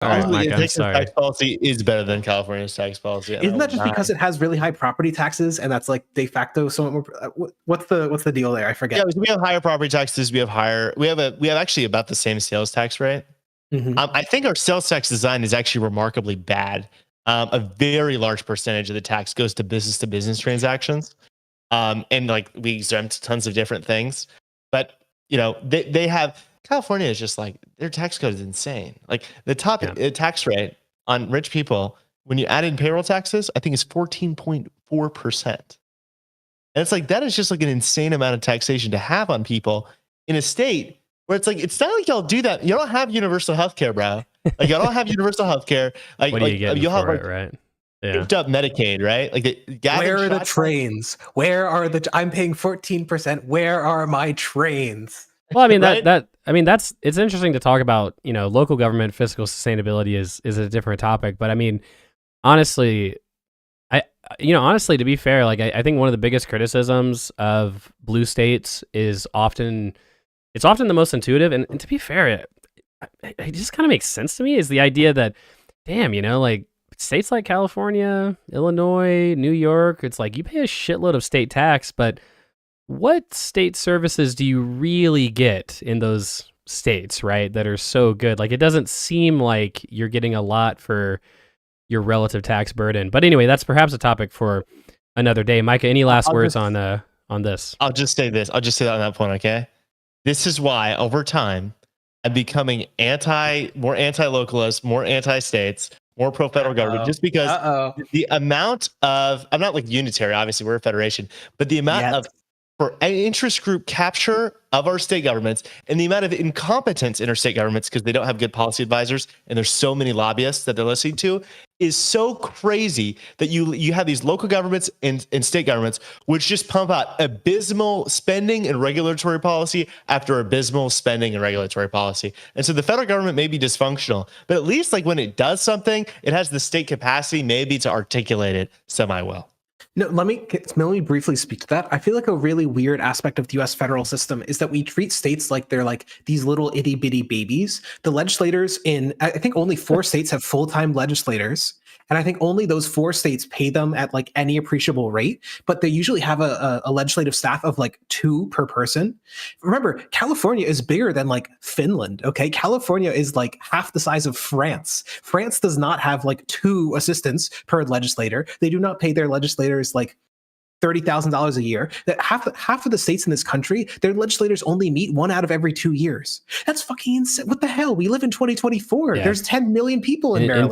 All right, Honestly, Mike, I'm Texas tax sorry. policy is better than California's tax policy. Isn't that just because it has really high property taxes and that's like de facto somewhat more? What's the deal there? I forget. Yeah, we have higher property taxes. We have actually about the same sales tax rate. I think our sales tax design is actually remarkably bad. A very large percentage of the tax goes to business transactions, and like we exempt tons of different things. But they have California is just like their tax code is insane. Like the top tax rate on rich people when you add in payroll taxes, I think is 14.4%. And it's like that is just like an insane amount of taxation to have on people in a state where it's like it's not like y'all do that. You don't have universal health care, bro. Like y'all don't have universal health care. Like what are you getting you'll for have it, right? Yeah. Up Medicaid, right? Like where are the trains? Where are I'm paying 14%. Where are my trains? Well, I mean right? It's interesting to talk about. Local government fiscal sustainability is a different topic, but I mean, honestly, to be fair, like I think one of the biggest criticisms of blue states is often the most intuitive, and to be fair, it just kind of makes sense to me. Is the idea that, damn, like states like California, Illinois, New York, it's like you pay a shitload of state tax, but what state services do you really get in those states, right? That are so good. Like it doesn't seem like you're getting a lot for your relative tax burden. But anyway, that's perhaps a topic for another day. Micah, any last words on this? I'll just say this. I'll just say that on that point, okay? This is why over time I'm becoming more anti-localist, more anti-states, more pro-federal government, just because the amount of, I'm not like unitary, obviously we're a federation, but the amount of for an interest group capture of our state governments and the amount of incompetence in our state governments because they don't have good policy advisors and there's so many lobbyists that they're listening to is so crazy that you have these local governments and state governments which just pump out abysmal spending and regulatory policy after abysmal spending and regulatory policy. And so the federal government may be dysfunctional, but at least like when it does something, it has the state capacity maybe to articulate it semi-well. No, let me briefly speak to that. I feel like a really weird aspect of the U.S. federal system is that we treat states like they're like these little itty bitty babies. The legislators I think only 4 states have full-time legislators. And I think only those 4 states pay them at like any appreciable rate, but they usually have a legislative staff of like 2 per person. Remember, California is bigger than like Finland, okay? California is like half the size of France. France does not have like 2 assistants per legislator. They do not pay their legislators like $30,000 a year. That half of the states in this country, their legislators only meet 1 out of every 2 years. That's fucking insane. What the hell? We live in 2024. Yeah. There's 10 million people in Maryland.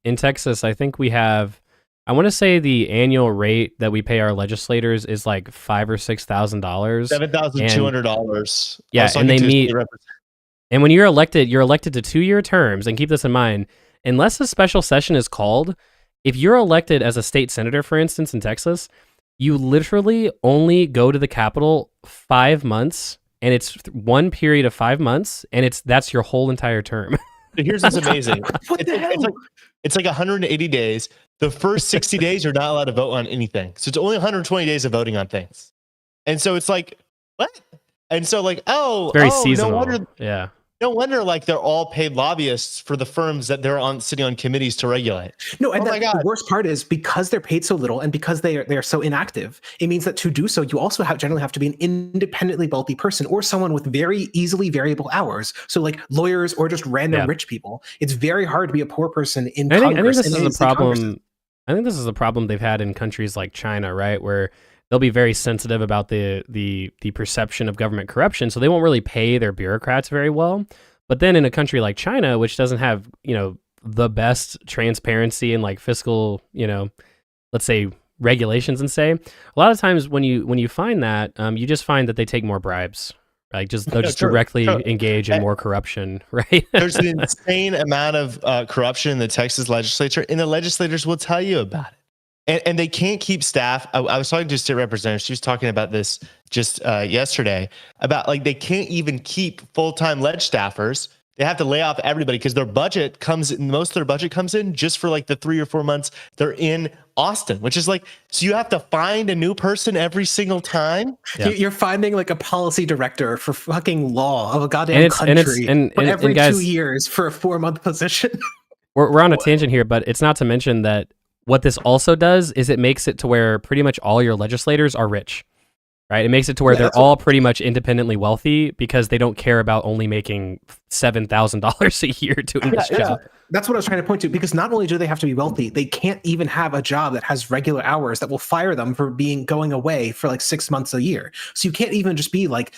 In Texas, I think we have, I want to say the annual rate that we pay our legislators is like $5,000 or $6,000. $7,200. Yeah, and they meet. And when you're elected to 2-year terms. And keep this in mind, unless a special session is called, if you're elected as a state senator, for instance, in Texas, you literally only go to the Capitol 5 months, and it's one period of 5 months, and that's your whole entire term. Here's what's amazing. It's like 180 days. The first 60 days, you're not allowed to vote on anything. So it's only 120 days of voting on things. And so it's like, what? And so like, very seasonal. No wonder like they're all paid lobbyists for the firms that they're sitting on committees to regulate. No, and the worst part is because they're paid so little and because they're so inactive, it means that to do so, you also generally have to be an independently wealthy person or someone with very easily variable hours. So like lawyers or just random rich people. It's very hard to be a poor person in Congress. I think this is a problem. I think this is a problem they've had in countries like China, right? Where they'll be very sensitive about the perception of government corruption, so they won't really pay their bureaucrats very well. But then in a country like China, which doesn't have the best transparency and like fiscal let's say regulations, and say a lot of times when you find that you just find that they take more bribes. Like they'll just directly engage in more corruption, right? There's an insane amount of corruption in the Texas legislature, and the legislators will tell you about it. And they can't keep staff. I was talking to a state representative. She was talking about this just yesterday about like they can't even keep full-time ledge staffers They have to lay off everybody because their budget comes in, most of their budget comes in just for like the 3 or 4 months they're in Austin, which is like, so you have to find a new person every single time. Yeah. You're finding like a policy director for fucking law of a goddamn country every guys, 2 years for a 4-month position. We're on a tangent here, but it's not to mention that what this also does is it makes it to where pretty much all your legislators are rich. Right, it makes it to where they're all pretty much independently wealthy because they don't care about only making $7,000 a year doing this job. That's what I was trying to point to, because not only do they have to be wealthy, they can't even have a job that has regular hours that will fire them for going away for like 6 months a year. So you can't even just be like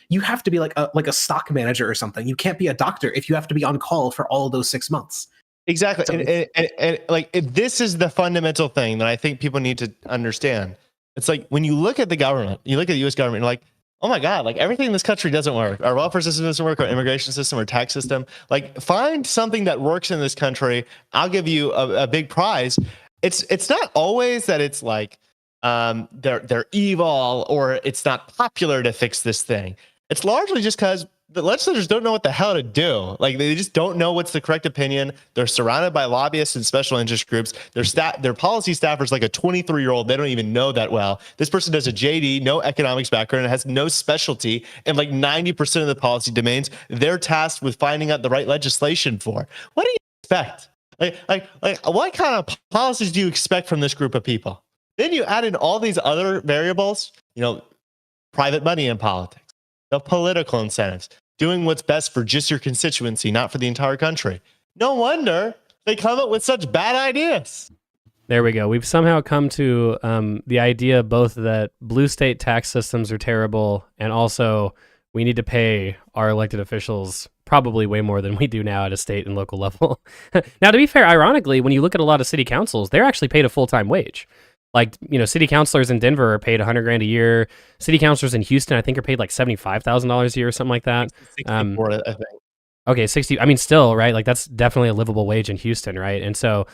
you have to be like a stock manager or something. You can't be a doctor if you have to be on call for all of those 6 months. Exactly, so, and like this is the fundamental thing that I think people need to understand. It's like when you look at the government, you look at the U.S. government, you're like, oh my God, like everything in this country doesn't work. Our welfare system doesn't work, our immigration system, our tax system. Like find something that works in this country. I'll give you a big prize. It's not always that it's like they're evil or it's not popular to fix this thing. It's largely just because the legislators don't know what the hell to do. Like they just don't know what's the correct opinion. They're surrounded by lobbyists and special interest groups. Their policy staffer's like a 23-year-old. They don't even know that well. This person does a JD, no economics background, and has no specialty in like 90% of the policy domains they're tasked with finding out the right legislation for. What do you expect? Like what kind of policies do you expect from this group of people? Then you add in all these other variables, private money in politics, the political incentives, doing what's best for just your constituency, not for the entire country. No wonder they come up with such bad ideas. There we go. We've somehow come to the idea both that blue state tax systems are terrible and also we need to pay our elected officials probably way more than we do now at a state and local level. Now, to be fair, ironically, when you look at a lot of city councils, they're actually paid a full-time wage. Like, city councilors in Denver are paid $100,000 a year. City councilors in Houston, I think, are paid like $75,000 a year or something like that. 64, I think. Okay, 60. I mean, still, right? Like, that's definitely a livable wage in Houston, right? And so,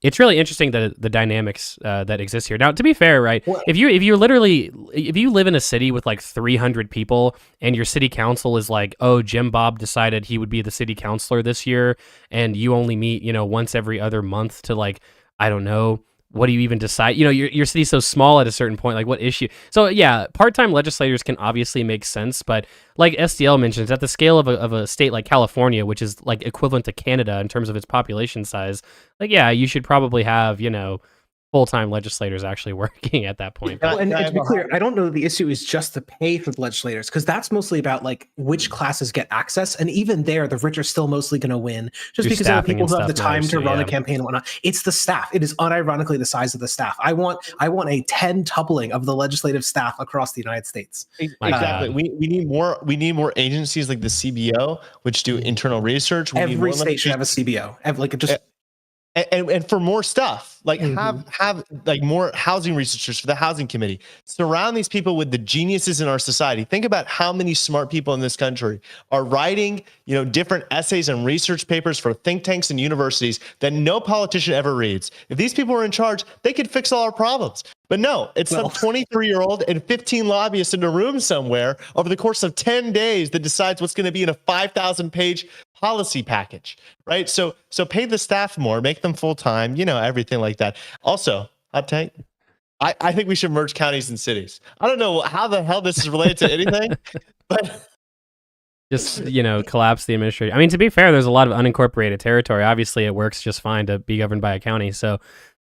it's really interesting the dynamics that exist here. Now, to be fair, right? Well, if you live in a city with like 300 people and your city council is like, oh, Jim Bob decided he would be the city councilor this year, and you only meet once every other month to like, I don't know. What do you even decide? Your city's so small at a certain point, like what issue? So yeah, part-time legislators can obviously make sense, but like SDL mentions, at the scale of a state like California, which is like equivalent to Canada in terms of its population size, like, yeah, you should probably have, full-time legislators actually working at that point. Well, and to be clear, I don't know the issue is just the pay for the legislators, because that's mostly about like which classes get access, and even there, the rich are still mostly going to win, just because there are people who have the time to run a campaign and whatnot. It's the staff. It is unironically the size of the staff. I want a 10-tupling of the legislative staff across the United States. Exactly. We need more. We need more agencies like the CBO, which do internal research. Every state should have a CBO. And for more stuff, like have like more housing researchers for the housing committee. Surround these people with the geniuses in our society. Think about how many smart people in this country are writing, different essays and research papers for think tanks and universities that no politician ever reads. If these people were in charge, they could fix all our problems. But no, it's some 23-year-old and 15 lobbyists in a room somewhere over the course of 10 days that decides what's going to be in a 5,000-page policy package, right? So pay the staff more, make them full-time, everything like that. Also, hot take, I think we should merge counties and cities. I don't know how the hell this is related to anything, but... Just, collapse the administration. I mean, to be fair, there's a lot of unincorporated territory. Obviously, it works just fine to be governed by a county. So,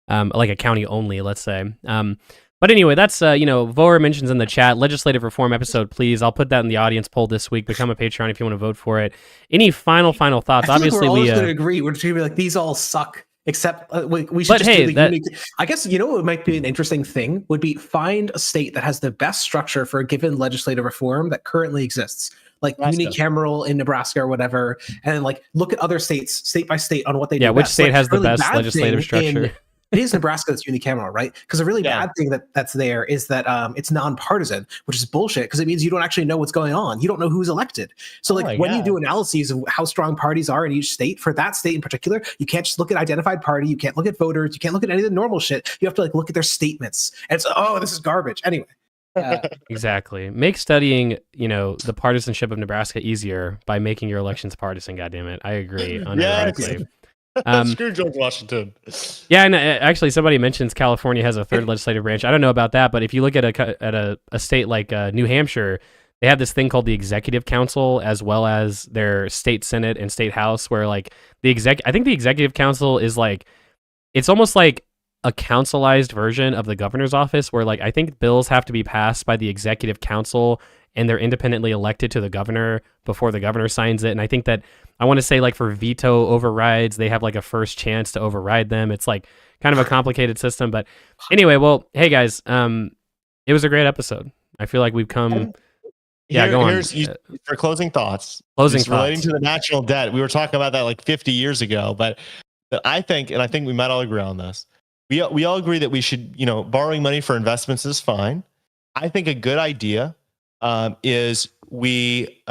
like a county only, let's say. But anyway, that's, Voer mentions in the chat, legislative reform episode, please. I'll put that in the audience poll this week. Become a Patreon if you want to vote for it. Any final thoughts? Obviously, we're going to agree. We're just going to be like, these all suck. Except we should just do the unique. I guess, what might be an interesting thing would be find a state that has the best structure for a given legislative reform that currently exists. Like unicameral in Nebraska or whatever, and then like look at other states, state by state, on what they do. Yeah, which state has the best legislative structure? It is Nebraska that's unicameral, right? Because a really bad thing that's there is that it's nonpartisan, which is bullshit, because it means you don't actually know what's going on. You don't know who's elected. So when you do analyses of how strong parties are in each state, for that state in particular, you can't just look at identified party, you can't look at voters, you can't look at any of the normal shit. You have to look at their statements. And it's, this is garbage. Anyway. Exactly. Make studying, the partisanship of Nebraska easier by making your elections partisan. Goddammit, I agree. Unironically. Screw George Washington. Yeah, and actually, somebody mentions California has a third legislative branch. I don't know about that, but if you look at a state like New Hampshire, they have this thing called the Executive Council, as well as their state Senate and state House, where like I think the Executive Council is like, it's almost like a councilized version of the governor's office, where like I think bills have to be passed by the Executive Council and they're independently elected to the governor before the governor signs it. And I think that I want to say like for veto overrides, they have like a first chance to override them. It's like kind of a complicated system. But anyway, well, hey guys, it was a great episode. I feel like we've come. Go on. For closing thoughts. Relating to the national debt. We were talking about that like 50 years ago, but I think we might all agree on this. We all agree that we should, borrowing money for investments is fine. I think a good idea is we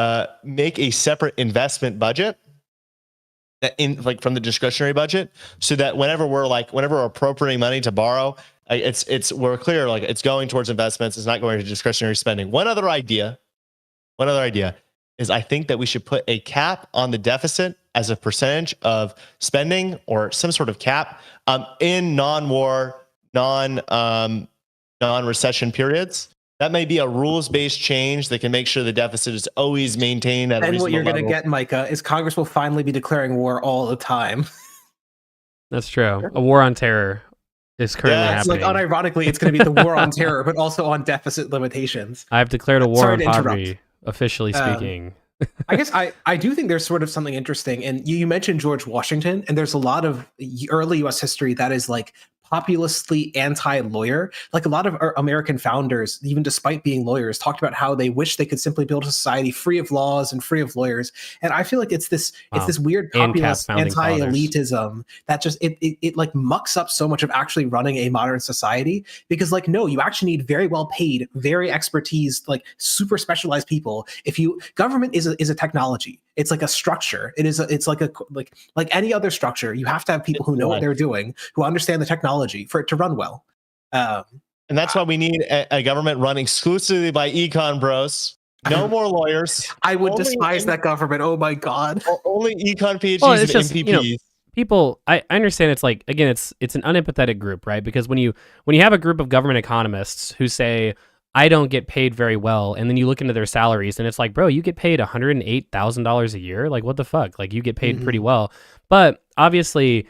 make a separate investment budget from the discretionary budget, so that whenever we're appropriating money to borrow, we're clear, like it's going towards investments. It's not going to discretionary spending. One other idea is I think that we should put a cap on the deficit as a percentage of spending, or some sort of cap in non-war, non-recession periods. That may be a rules-based change that can make sure the deficit is always maintained at a reasonable level. And what you're going to get, Micah, is Congress will finally be declaring war all the time. That's true. A war on terror is currently happening. Like, unironically, it's going to be the war on terror, but also on deficit limitations. I've declared a war on poverty, officially speaking. I guess I do think there's sort of something interesting. And you mentioned George Washington, and there's a lot of early U.S. history that is like populistly anti-lawyer. Like a lot of our American founders, even despite being lawyers, talked about how they wish they could simply build a society free of laws and free of lawyers. And I feel like it's this weird populist anti-elitism that just it like mucks up so much of actually running a modern society. Because like, no, you actually need very well paid, very expertise, like super specialized people. Government is a technology. It's like a structure. It's like any other structure. You have to have people who know what they're doing, who understand the technology for it to run well. And that's why we need a government run exclusively by econ bros. No more lawyers. I would despise that government. Oh my God. Only econ PhDs and MPPs. People, I understand it's like, again, it's an unempathetic group, right? Because when you have a group of government economists who say, I don't get paid very well, and then you look into their salaries and it's like, bro, you get paid $108,000 a year? Like, what the fuck? Like, you get paid pretty well. But obviously,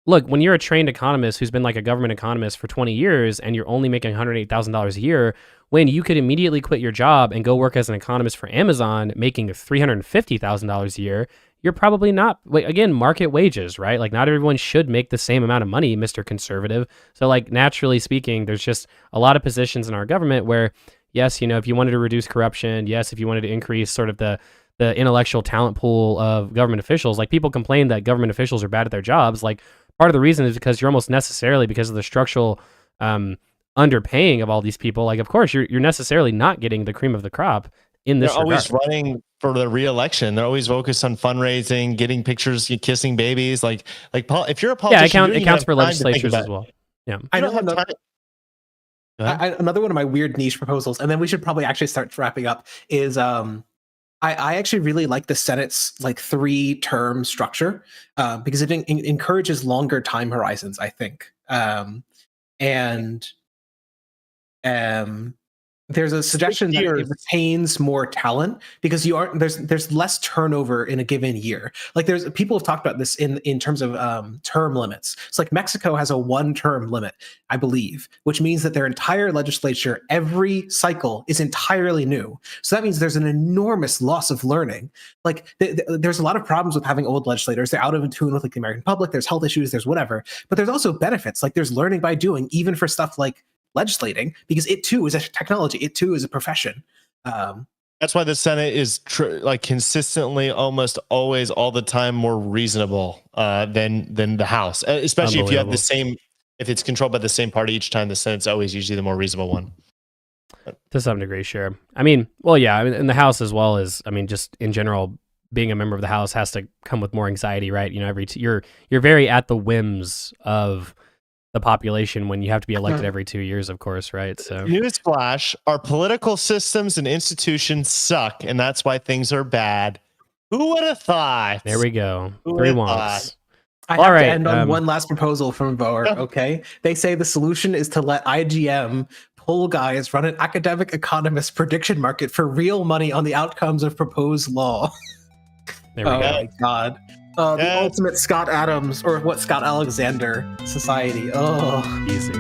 look, when you're a trained economist who's been like a government economist for 20 years and you're only making $108,000 a year, when you could immediately quit your job and go work as an economist for Amazon making $350,000 a year, you're probably not, again, market wages, right? Like, not everyone should make the same amount of money, Mr. Conservative. So like, naturally speaking, there's just a lot of positions in our government where, yes, if you wanted to reduce corruption, yes, if you wanted to increase sort of the intellectual talent pool of government officials, like people complain that government officials are bad at their jobs. Like, part of the reason is because you're almost necessarily, because of the structural underpaying of all these people, like, of course, you're necessarily not getting the cream of the crop in this regard. They're always running for the re-election. They're always focused on fundraising, getting pictures, kissing babies. Like if you're a politician, it counts for legislatures as well. Yeah, I know. Another one of my weird niche proposals, and then we should probably actually start wrapping up, is I actually really like the Senate's like 3-term structure because it encourages longer time horizons, I think. There's a suggestion that it retains more talent because there's less turnover in a given year. Like people have talked about this in terms of term limits. It's like Mexico has a 1-term limit, I believe, which means that their entire legislature every cycle is entirely new. So that means there's an enormous loss of learning. Like there's a lot of problems with having old legislators. They're out of tune with like the American public. There's health issues. There's whatever. But there's also benefits. Like there's learning by doing, even for stuff like legislating, because it too is a technology. It too is a profession. That's why the Senate is consistently, almost always, all the time more reasonable than the House, especially if you have the same. If it's controlled by the same party each time, the Senate's always usually the more reasonable one. To some degree, sure. I mean, well, yeah, I mean, in the House as well as, I mean, just in general, being a member of the House has to come with more anxiety, right? You're very at the whims of the population when you have to be elected every 2 years, of course, right? So newsflash: our political systems and institutions suck, and that's why things are bad. Who would have thought? there we go. Who 3 would've wonks. thought? I All have right, to end on one last proposal from Voer, okay? They say the solution is to let IGM poll guys run an academic economist prediction market for real money on the outcomes of proposed law. There we Oh go. my god. The ultimate Scott Adams, or what, Scott Alexander society. Oh. Easy.